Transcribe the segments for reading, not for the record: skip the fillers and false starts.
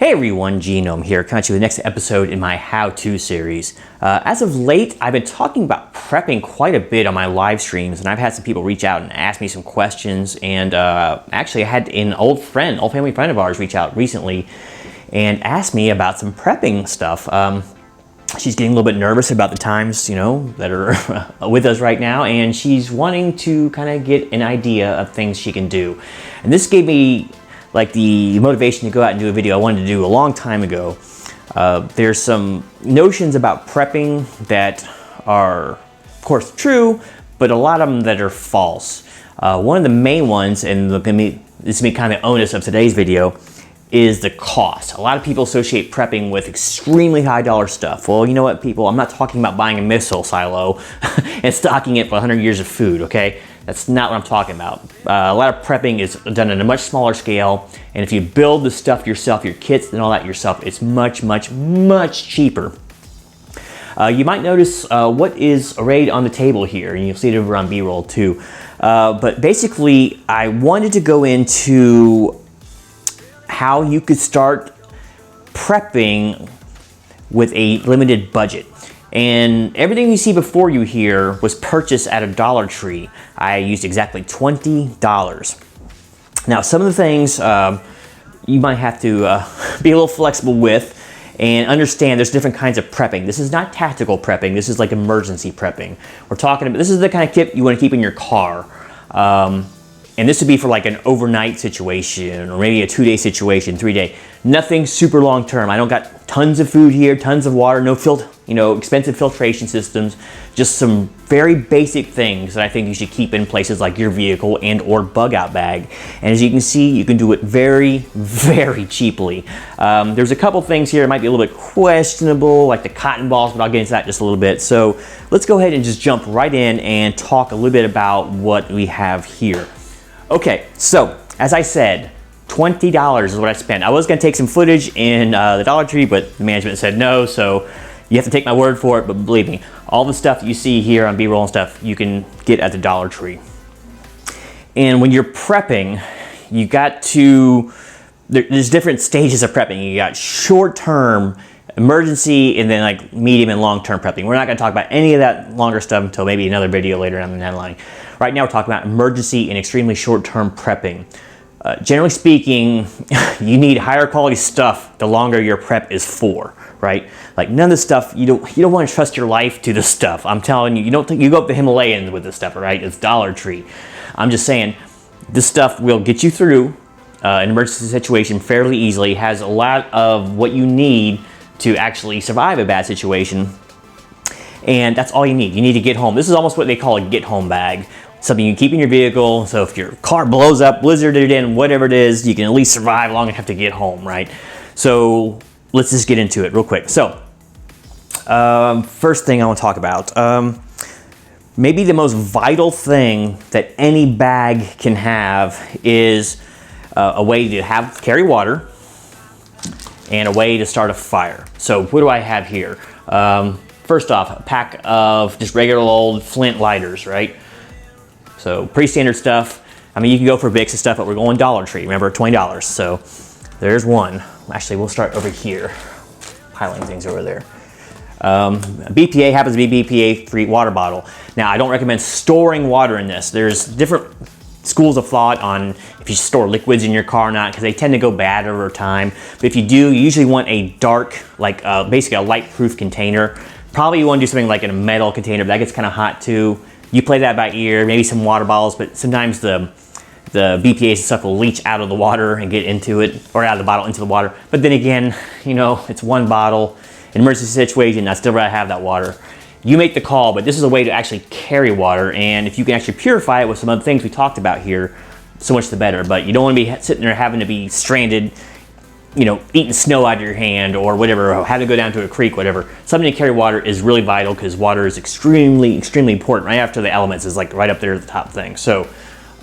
Hey everyone, Genome here, coming to the next episode in my how-to series. As of late, I've been talking about prepping quite a bit on my live streams, and I've had some people reach out and ask me some questions, and actually I had an old family friend of ours reach out recently and ask me about some prepping stuff. She's getting a little bit nervous about the times, that are with us right now, and she's wanting to kind of get an idea of things she can do. And this gave me like the motivation to go out and do a video I wanted to do a long time ago. There's some notions about prepping that are, of course, true, but a lot of them that are false. One of the main ones, and this will be kind of the onus of today's video, is the cost. A lot of people associate prepping with extremely high dollar stuff. Well, you know what, people? I'm not talking about buying a missile silo and stocking it for 100 years of food, okay? That's not what I'm talking about. A lot of prepping is done on a much smaller scale, and if you build the stuff yourself, your kits and all that yourself, it's much, much, much cheaper. You might notice what is arrayed on the table here, and you'll see it over on B-roll too. But basically, I wanted to go into how you could start prepping with a limited budget. And everything you see before you here was purchased at a Dollar Tree. I used exactly $20. Now, some of the things you might have to be a little flexible with and understand there's different kinds of prepping. This is not tactical prepping. This is like emergency prepping. We're talking about, this is the kind of kit you want to keep in your car. And this would be for like an overnight situation or maybe a 2-day situation, 3-day. Nothing super long term. I don't got tons of food here, tons of water, no expensive filtration systems, just some very basic things that I think you should keep in places like your vehicle and or bug out bag. And as you can see, you can do it very, very cheaply. There's a couple things here that might be a little bit questionable, like the cotton balls, but I'll get into that just a little bit. So let's go ahead and just jump right in and talk a little bit about what we have here. Okay, so as I said, $20 is what I spent. I was gonna take some footage in the Dollar Tree, but the management said no, so you have to take my word for it, but believe me, all the stuff you see here on B-roll and stuff, you can get at the Dollar Tree. And when you're prepping, you got to, there's different stages of prepping. You got short-term, emergency, and then like medium and long-term prepping. We're not gonna talk about any of that longer stuff until maybe another video later down the line. Right now we're talking about emergency and extremely short-term prepping. Generally speaking, you need higher quality stuff the longer your prep is for, right? Like none of this stuff, you don't want to trust your life to this stuff. I'm telling you, you go up the Himalayas with this stuff, all right? It's Dollar Tree. I'm just saying, this stuff will get you through an emergency situation fairly easily. It has a lot of what you need to actually survive a bad situation. And that's all you need. You need to get home. This is almost what they call a get home bag. Something you keep in your vehicle, so if your car blows up, blizzarded in, whatever it is, you can at least survive long enough to get home, right? So let's just get into it real quick. So first thing I want to talk about, maybe the most vital thing that any bag can have is a way to carry water and a way to start a fire. So what do I have here? First off, a pack of just regular old flint lighters, right? So pretty standard stuff. I mean, you can go for Bix and stuff, but we're going Dollar Tree. Remember, $20. So there's one. Actually, we'll start over here, piling things over there. BPA happens to be BPA-free water bottle. Now, I don't recommend storing water in this. There's different schools of thought on if you store liquids in your car or not, because they tend to go bad over time. But if you do, you usually want a dark, like basically a light-proof container. Probably you want to do something like in a metal container, but that gets kind of hot too. You play that by ear, maybe some water bottles, but sometimes the BPAs and stuff will leach out of the water and get into it, or out of the bottle into the water. But then again, it's one bottle, an emergency situation, I still rather have that water. You make the call, but this is a way to actually carry water, and if you can actually purify it with some other things we talked about here, so much the better. But you don't want to be sitting there having to be stranded, eating snow out of your hand or whatever, or having to go down to a creek, whatever. Something to carry water is really vital because water is extremely, extremely important. Right after the elements is like right up there at the top thing. So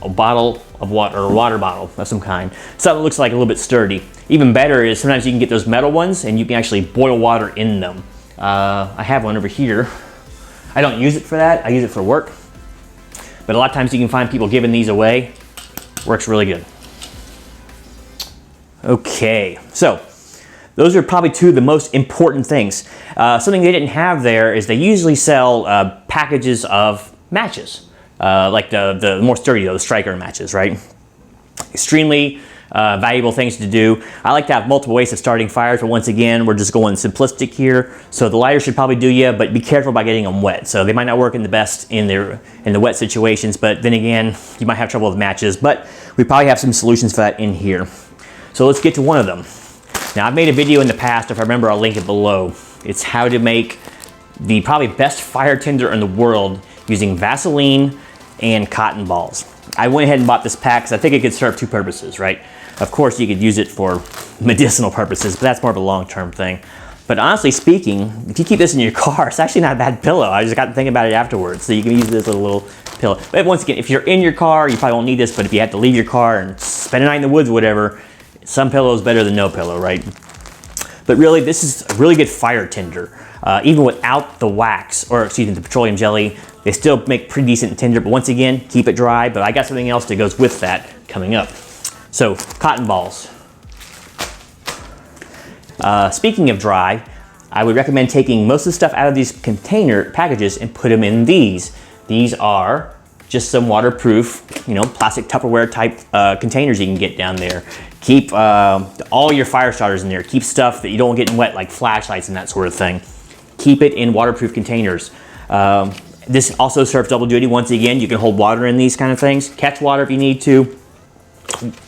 a bottle of water, or a water bottle of some kind. Something that looks like a little bit sturdy. Even better is sometimes you can get those metal ones and you can actually boil water in them. I have one over here. I don't use it for that. I use it for work. But a lot of times you can find people giving these away. Works really good. Okay, so Those are probably two of the most important things. Something they didn't have there is they usually sell packages of matches, like the more sturdy, those striker matches, right? Extremely valuable things to do. I like to have multiple ways of starting fires, but once again, we're just going simplistic here. So the lighter should probably do you, but be careful about getting them wet. So they might not work in the best in the wet situations, but then again, you might have trouble with matches, but we probably have some solutions for that in here. So let's get to one of them. Now, I've made a video in the past. If I remember, I'll link it below. It's how to make the probably best fire tinder in the world using Vaseline and cotton balls. I went ahead and bought this pack because I think it could serve two purposes, right? Of course, you could use it for medicinal purposes, but that's more of a long-term thing. But honestly speaking, if you keep this in your car, it's actually not a bad pillow. I just got to think about it afterwards. So you can use this as a little pillow. But once again, if you're in your car, you probably won't need this, but if you have to leave your car and spend a night in the woods or whatever, some pillow is better than no pillow, right? But really, this is a really good fire tinder. Even without the wax, or excuse me, the petroleum jelly, they still make pretty decent tinder, but once again, keep it dry. But I got something else that goes with that coming up. So, cotton balls. Speaking of dry, I would recommend taking most of the stuff out of these container packages and put them in these. These are just some waterproof, plastic Tupperware type containers you can get down there. Keep all your fire starters in there. Keep stuff that you don't want getting wet, like flashlights and that sort of thing. Keep it in waterproof containers. This also serves double duty. Once again, you can hold water in these kind of things. Catch water if you need to.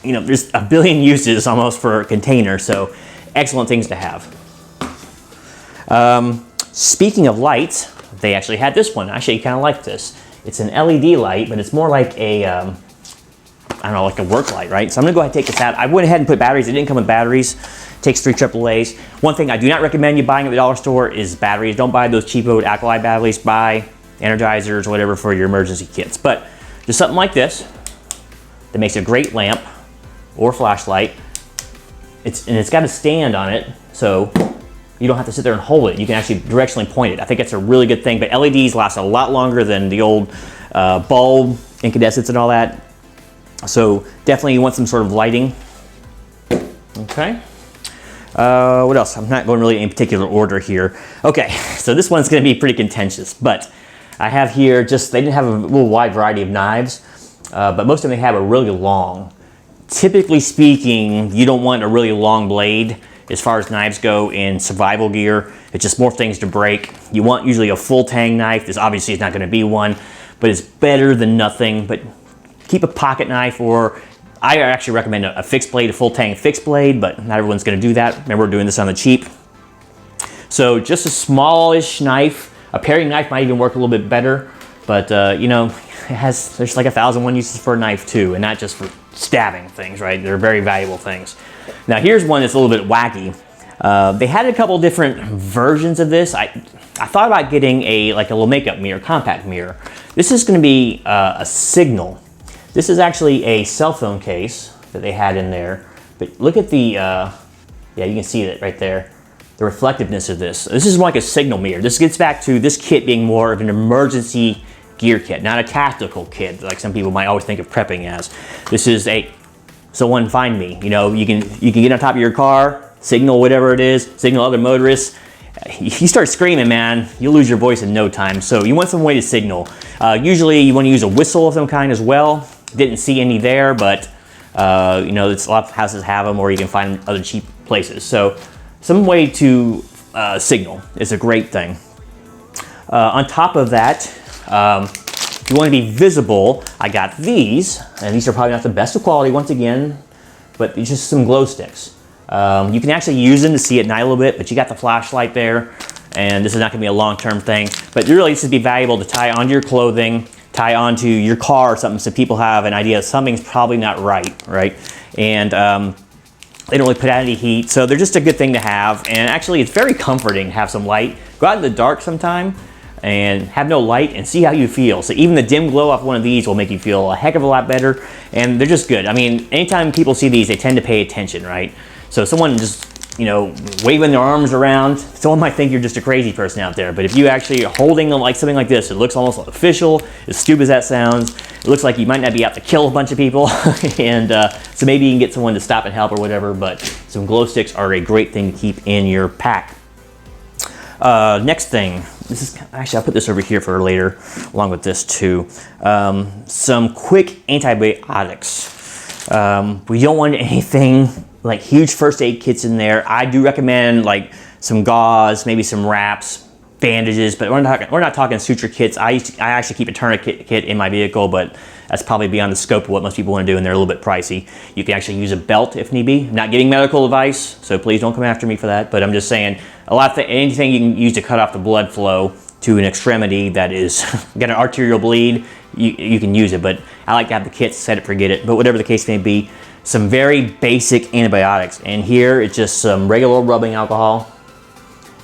There's a billion uses almost for a container, so excellent things to have. Speaking of lights, they actually had this one. I actually kind of like this. It's an LED light, but it's more like a, I don't know, like a work light, right? So I'm gonna go ahead and take this out. I went ahead and put batteries. It didn't come with batteries. It takes 3 AAAs. One thing I do not recommend you buying at the dollar store is batteries. Don't buy those cheapo alkali batteries. Buy energizers or whatever for your emergency kits. But just something like this that makes a great lamp or flashlight. It's got a stand on it, so you don't have to sit there and hold it. You can actually directionally point it. I think that's a really good thing, but LEDs last a lot longer than the old bulb, incandescents and all that. So definitely you want some sort of lighting. Okay. What else? I'm not going really in particular order here. Okay, so this one's gonna be pretty contentious, but I have here they didn't have a little wide variety of knives, but most of them they have a really long. Typically speaking, you don't want a really long blade as far as knives go in survival gear. It's just more things to break. You want usually a full tang knife. This obviously is not gonna be one, but it's better than nothing. But keep a pocket knife, or I actually recommend a fixed blade, a full tang fixed blade, but not everyone's gonna do that. Remember, we're doing this on the cheap. So just a smallish knife. A paring knife might even work a little bit better, but there's like 1,001 uses for a knife too, and not just for stabbing things, right? They're very valuable things. Now here's one that's a little bit wacky. They had a couple different versions of this. I thought about getting a little makeup mirror, compact mirror. This is gonna be a Signal. This is actually a cell phone case that they had in there, but look at the, yeah, you can see it right there. The reflectiveness of this. This is like a Signal mirror. This gets back to this kit being more of an emergency gear kit, not a tactical kit like some people might always think of prepping as. This is someone find me. You can get on top of your car, signal whatever it is, signal other motorists. If you start screaming, man, you'll lose your voice in no time. So you want some way to signal. Usually you want to use a whistle of some kind as well. Didn't see any there, but it's a lot of houses have them, or you can find them other cheap places. So some way to signal is a great thing. On top of that, if you want to be visible, I got these, and these are probably not the best of quality once again, but these are just some glow sticks. You can actually use them to see at night a little bit, but you got the flashlight there, and this is not going to be a long-term thing. But really, this would be valuable to tie onto your clothing, tie onto your car or something, so people have an idea something's probably not right? And they don't really put out any heat, so they're just a good thing to have. And actually, it's very comforting to have some light. Go out in the dark sometime and have no light and see how you feel. So even the dim glow off one of these will make you feel a heck of a lot better, and they're just good. I mean, anytime people see these, they tend to pay attention, right? So someone just you know, waving their arms around, someone might think you're just a crazy person out there. But if you actually are holding them like something like this, it looks almost official, as stupid as that sounds. It looks like you might not be out to kill a bunch of people. And so maybe you can get someone to stop and help or whatever, but some glow sticks are a great thing to keep in your pack. Next thing, this is actually, I'll put this over here for later, along with this too. Some quick antibiotics. We don't want anything like huge first aid kits in there. I do recommend like some gauze, maybe some wraps, bandages, but we're not talking suture kits. I actually keep a tourniquet kit in my vehicle, but that's probably beyond the scope of what most people want to do, and they're a little bit pricey. You can actually use a belt if need be. I'm not giving medical advice, so please don't come after me for that, but I'm just saying anything you can use to cut off the blood flow to an extremity that is got an arterial bleed, you can use it, but I like to have the kits, set it, forget it. But whatever the case may be, some very basic antibiotics. And here it's just some regular rubbing alcohol.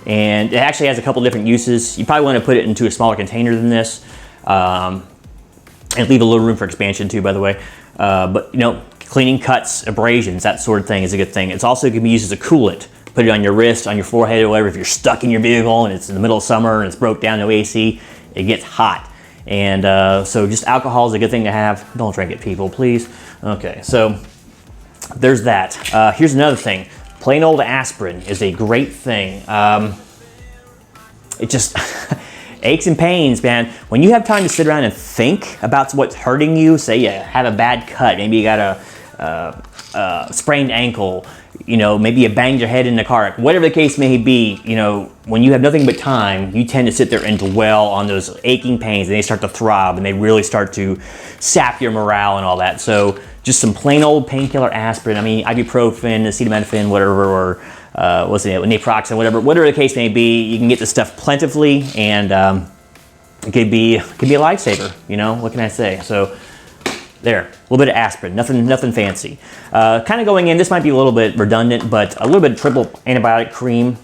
And it actually has a couple different uses. You probably want to put it into a smaller container than this. And leave a little room for expansion too, by the way. But you know, cleaning cuts, abrasions, that sort of thing is a good thing. It's also going to be used as a coolant. Put it on your wrist, on your forehead, or whatever. If you're stuck in your vehicle and it's in the middle of summer and it's broke down, no AC, it gets hot. And so just alcohol is a good thing to have. Don't drink it, people, please. Okay, so there's that. Here's another thing. Plain old aspirin is a great thing. It just aches and pains, man. When you have time to sit around and think about what's hurting you, say you have a bad cut, maybe you got a sprained ankle, you know, maybe you banged your head in the car, whatever the case may be, you know, when you have nothing but time, you tend to sit there and dwell on those aching pains, and they start to throb, and they really start to sap your morale and all that. So just some plain old painkiller aspirin. I mean, ibuprofen, acetaminophen, whatever, or what's it, naproxen, whatever the case may be. You can get this stuff plentifully, and it could be a lifesaver. You know, what can I say? So there, a little bit of aspirin, nothing fancy. Kind of going in, this might be a little bit redundant, but a little bit of triple antibiotic cream,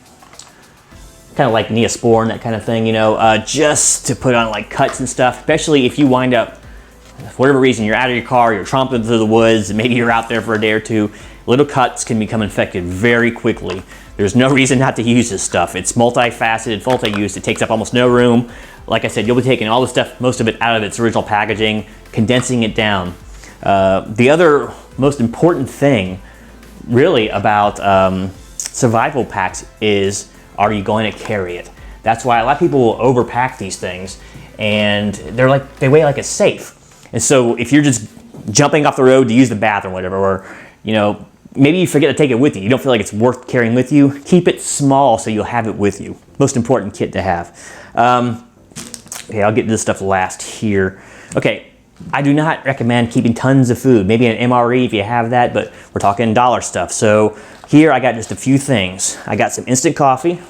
kind of like Neosporin, that kind of thing, you know, just to put on like cuts and stuff, especially if you wind up, for whatever reason, you're out of your car, you're tromping through the woods, and maybe you're out there for a day or two. Little cuts can become infected very quickly. There's no reason not to use this stuff. It's multifaceted, multi-use. It takes up almost no room. Like I said, you'll be taking all the stuff, most of it out of its original packaging, condensing it down. The other most important thing really about survival packs is, are you going to carry it? That's why a lot of people will overpack these things, and they weigh like a safe. And so if you're just jumping off the road to use the bathroom or whatever, or you know, maybe you forget to take it with you, you don't feel like it's worth carrying with you, keep it small so you'll have it with you. Most important kit to have. Okay, I'll get to this stuff last here. Okay, I do not recommend keeping tons of food. Maybe an MRE if you have that, but we're talking dollar stuff. So here I got just a few things. I got some instant coffee,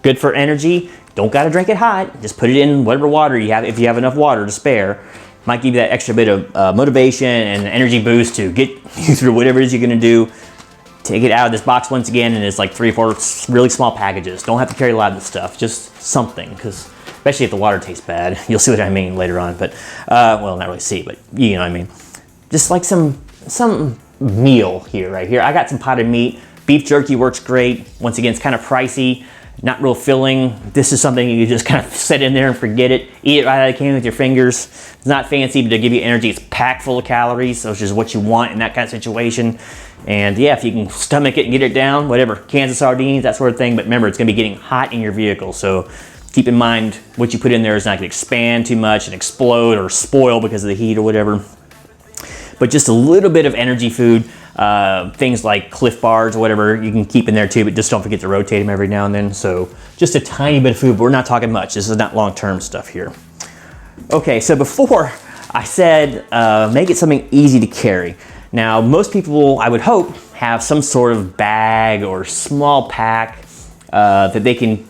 good for energy. Don't gotta drink it hot. Just put it in whatever water you have, if you have enough water to spare. Might give you that extra bit of motivation and energy boost to get you through whatever it is you're gonna do. Take it out of this box once again, and it's like 3 or 4 really small packages. Don't have to carry a lot of this stuff, just something, because especially if the water tastes bad, you'll see what I mean later on. But well, not really see, but you know what I mean. Just like some meal here, right here. I got some potted meat. Beef jerky works great. Once again, it's kind of pricey, not real filling. This is something you just kind of set in there and forget it. Eat it right out of the can with your fingers. It's not fancy, but to give you energy, it's packed full of calories, which is what you want in that kind of situation. And yeah, if you can stomach it and get it down, whatever, cans of sardines, that sort of thing. But remember, it's gonna be getting hot in your vehicle, so keep in mind what you put in there is not gonna expand too much and explode or spoil because of the heat or whatever. But just a little bit of energy food, things like Cliff Bars or whatever, you can keep in there too, but just don't forget to rotate them every now and then. So just a tiny bit of food, but we're not talking much. This is not long-term stuff here. Okay, so before I said make it something easy to carry. Now, most people, I would hope, have some sort of bag or small pack that they can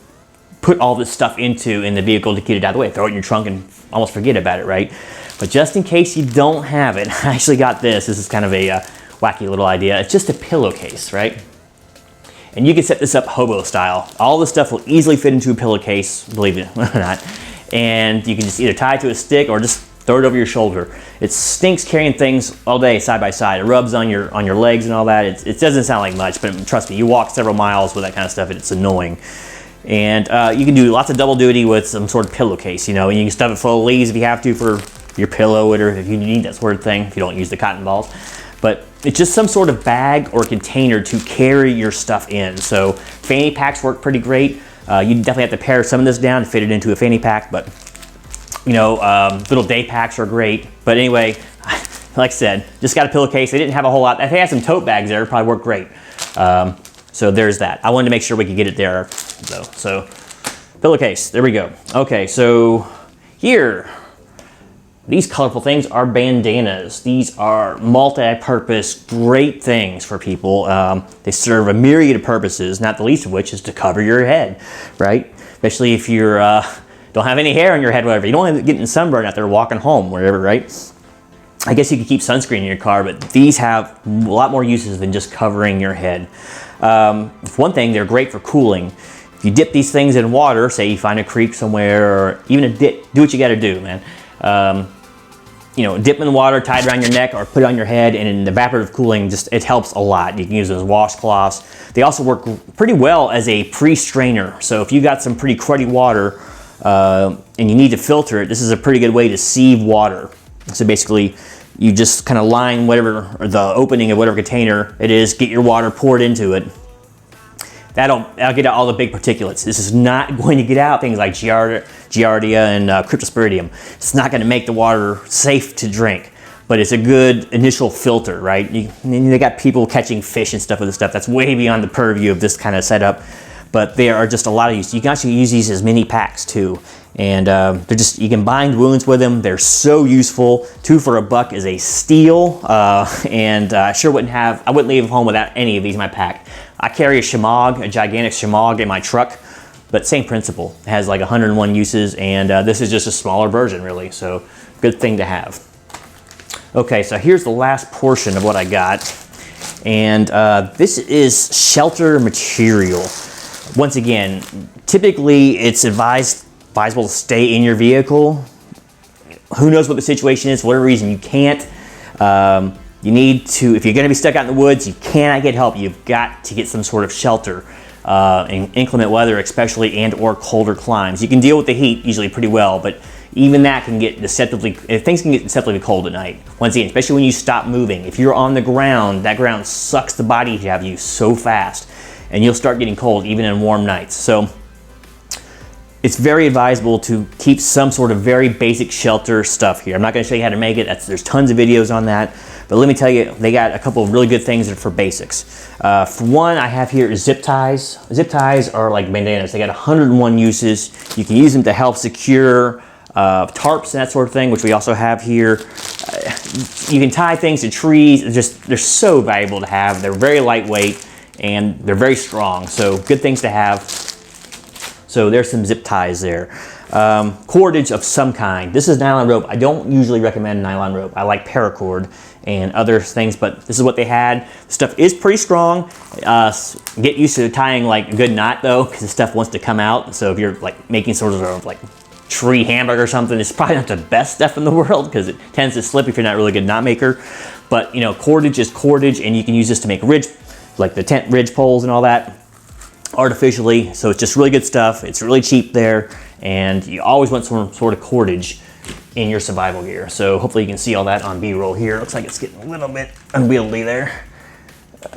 put all this stuff into in the vehicle to get it out of the way. Throw it in your trunk and almost forget about it, right? But just in case you don't have it, I actually got this. This is kind of a wacky little idea. It's just a pillowcase, right? And you can set this up hobo style. All this stuff will easily fit into a pillowcase, believe it or not. And you can just either tie it to a stick or just Throw it over your shoulder. It stinks carrying things all day side by side. It rubs on your legs and all that. It doesn't sound like much, but trust me, you walk several miles with that kind of stuff and it's annoying. And you can do lots of double duty with some sort of pillowcase, you know, and you can stuff it full of leaves if you have to for your pillow, or if you need that sort of thing, if you don't use the cotton balls. But it's just some sort of bag or container to carry your stuff in. So fanny packs work pretty great. You definitely have to pare some of this down to fit it into a fanny pack, but you know, little day packs are great. But anyway, like I said, just got a pillowcase. They didn't have a whole lot. If they had some tote bags there, it probably worked great. So there's that. I wanted to make sure we could get it there though. So pillowcase, there we go. Okay, so here, these colorful things are bandanas. These are multi-purpose, great things for people. They serve a myriad of purposes, not the least of which is to cover your head, right? Especially if you're don't have any hair on your head, whatever. You don't want to get in sunburn out there walking home, wherever, right? I guess you could keep sunscreen in your car, but these have a lot more uses than just covering your head. One thing, they're great for cooling. If you dip these things in water, say you find a creek somewhere, or even a dip, do what you gotta do, man. You know, dip in the water, tie it around your neck, or put it on your head, and in evaporative cooling, it helps a lot. You can use those washcloths. They also work pretty well as a pre-strainer. So if you got some pretty cruddy water, and you need to filter it, this is a pretty good way to sieve water. So basically, you just kind of line whatever, or the opening of whatever container it is, get your water poured into it. That'll get out all the big particulates. This is not going to get out things like Giardia and Cryptosporidium. It's not going to make the water safe to drink, but it's a good initial filter, right? They got people catching fish and stuff with this stuff. That's way beyond the purview of this kind of setup. But there are just a lot of use. You can actually use these as mini packs too. And they're just, you can bind wounds with them. They're so useful. 2 for $1 is a steal. And I wouldn't leave home without any of these in my pack. I carry a Shemagh, a gigantic Shemagh in my truck, but same principle. It has like 101 uses, and this is just a smaller version really. So good thing to have. Okay, so here's the last portion of what I got. And this is shelter material. Once again, typically it's advisable to stay in your vehicle. Who knows what the situation is, for whatever reason you can't. You need to, if you're gonna be stuck out in the woods, you cannot get help. You've got to get some sort of shelter in inclement weather, especially, and or colder climes. You can deal with the heat usually pretty well, but even that can get things can get deceptively cold at night. Once again, especially when you stop moving. If you're on the ground, that ground sucks the body out of you so fast, and you'll start getting cold even in warm nights. So it's very advisable to keep some sort of very basic shelter stuff here. I'm not gonna show you how to make it. There's tons of videos on that. But let me tell you, they got a couple of really good things for basics. For one, I have here is zip ties. Zip ties are like bandanas. They got 101 uses. You can use them to help secure tarps and that sort of thing, which we also have here. You can tie things to trees. They're so valuable to have. They're very lightweight and they're very strong. So good things to have. So there's some zip ties there. Cordage of some kind. This is nylon rope. I don't usually recommend nylon rope. I like paracord and other things, but this is what they had. The stuff is pretty strong. Get used to tying like a good knot though, because the stuff wants to come out. So if you're like making sort of like tree hamburger or something, it's probably not the best stuff in the world because it tends to slip if you're not a really good knot maker. But you know, cordage is cordage, and you can use this to make ridge, like the tent ridge poles and all that, artificially. So it's just really good stuff. It's really cheap there, and you always want some sort of cordage in your survival gear. So hopefully you can see all that on B-roll here. Looks like it's getting a little bit unwieldy there.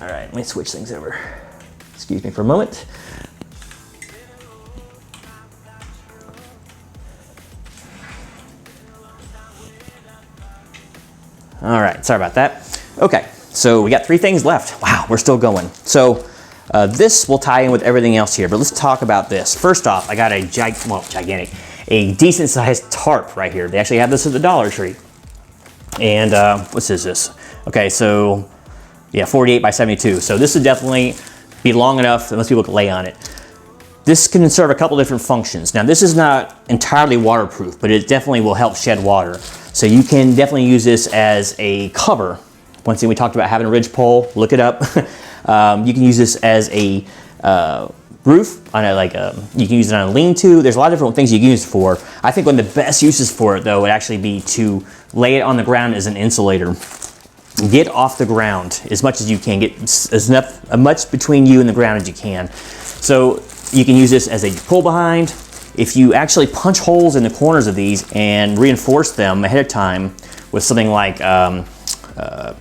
All right, let me switch things over. Excuse me for a moment. All right, sorry about that. Okay, so we got 3 things left. Wow, we're still going. So this will tie in with everything else here, but let's talk about this. First off, I got a gigantic, a decent sized tarp right here. They actually have this at the Dollar Tree. And what is this? Okay, so yeah, 48 by 72. So this would definitely be long enough that most people can lay on it. This can serve a couple different functions. Now this is not entirely waterproof, but it definitely will help shed water. So you can definitely use this as a cover. Once again, we talked about having a ridge pole, look it up. You can use this as a roof, on you can use it on a lean-to. There's a lot of different things you can use it for. I think one of the best uses for it, though, would actually be to lay it on the ground as an insulator. Get off the ground as much as you can. Get as much between you and the ground as you can. So you can use this as a pull behind. If you actually punch holes in the corners of these and reinforce them ahead of time with something like duct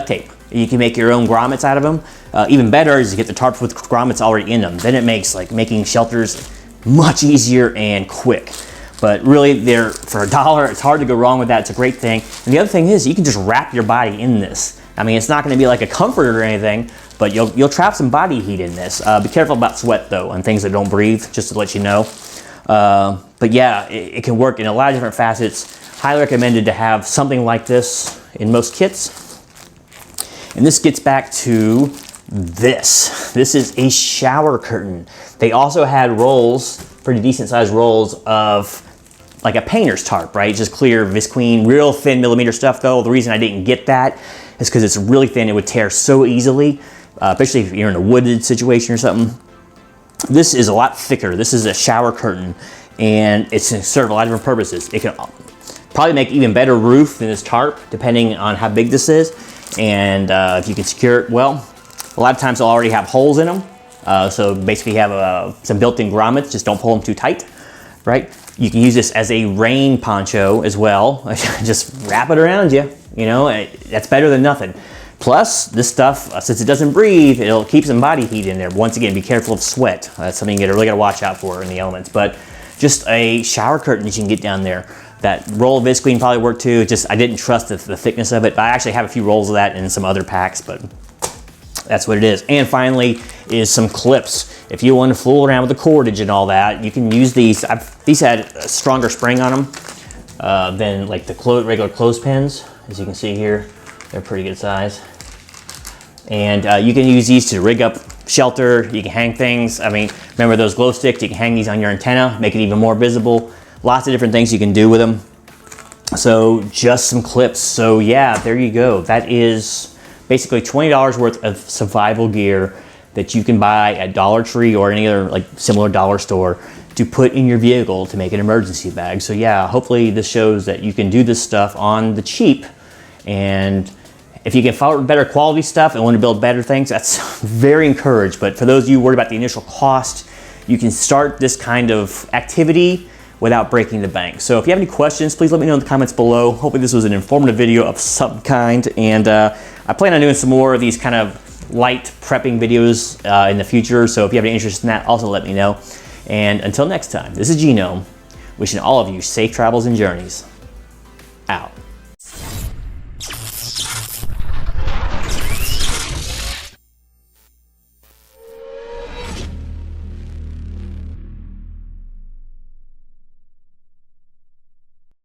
tape, you can make your own grommets out of them. Even better is to get the tarps with grommets already in them. Then it makes making shelters much easier and quick. But really, they're for $1. It's hard to go wrong with that. It's a great thing. And the other thing is, you can just wrap your body in this. I mean, it's not going to be like a comforter or anything, but you'll trap some body heat in this. Be careful about sweat though, and things that don't breathe, just to let you know. But yeah, it can work in a lot of different facets. Highly recommended to have something like this in most kits. And this gets back to this. This is a shower curtain. They also had rolls, pretty decent sized rolls of like a painter's tarp, right? Just clear visqueen, real thin millimeter stuff though. The reason I didn't get that is because it's really thin. It would tear so easily, especially if you're in a wooded situation or something. This is a lot thicker. This is a shower curtain, and it's going to serve a lot of different purposes. It can probably make even better roof than this tarp, depending on how big this is. And if you can secure it well, a lot of times they'll already have holes in them. So basically you have some built-in grommets, just don't pull them too tight, right? You can use this as a rain poncho as well. Just wrap it around you, that's better than nothing. Plus, this stuff, since it doesn't breathe, it'll keep some body heat in there. Once again, be careful of sweat. That's something you really gotta watch out for in the elements. But just a shower curtain that you can get down there. That roll of visqueen probably worked too. Just, I didn't trust the thickness of it, but I actually have a few rolls of that in some other packs, but that's what it is. And finally is some clips. If you want to fool around with the cordage and all that, you can use these. These had a stronger spring on them than like the regular clothespins. As you can see here, they're pretty good size. And you can use these to rig up shelter. You can hang things. I mean, remember those glow sticks? You can hang these on your antenna, make it even more visible. Lots of different things you can do with them. So just some clips. So yeah, there you go. That is basically $20 worth of survival gear that you can buy at Dollar Tree or any other like similar dollar store to put in your vehicle to make an emergency bag. So yeah, hopefully this shows that you can do this stuff on the cheap. And if you can find better quality stuff and want to build better things, that's very encouraged. But for those of you worried about the initial cost, you can start this kind of activity without breaking the bank. So if you have any questions, please let me know in the comments below. Hopefully this was an informative video of some kind. And I plan on doing some more of these kind of light prepping videos in the future. So if you have any interest in that, also let me know. And until next time, this is Genome, wishing all of you safe travels and journeys.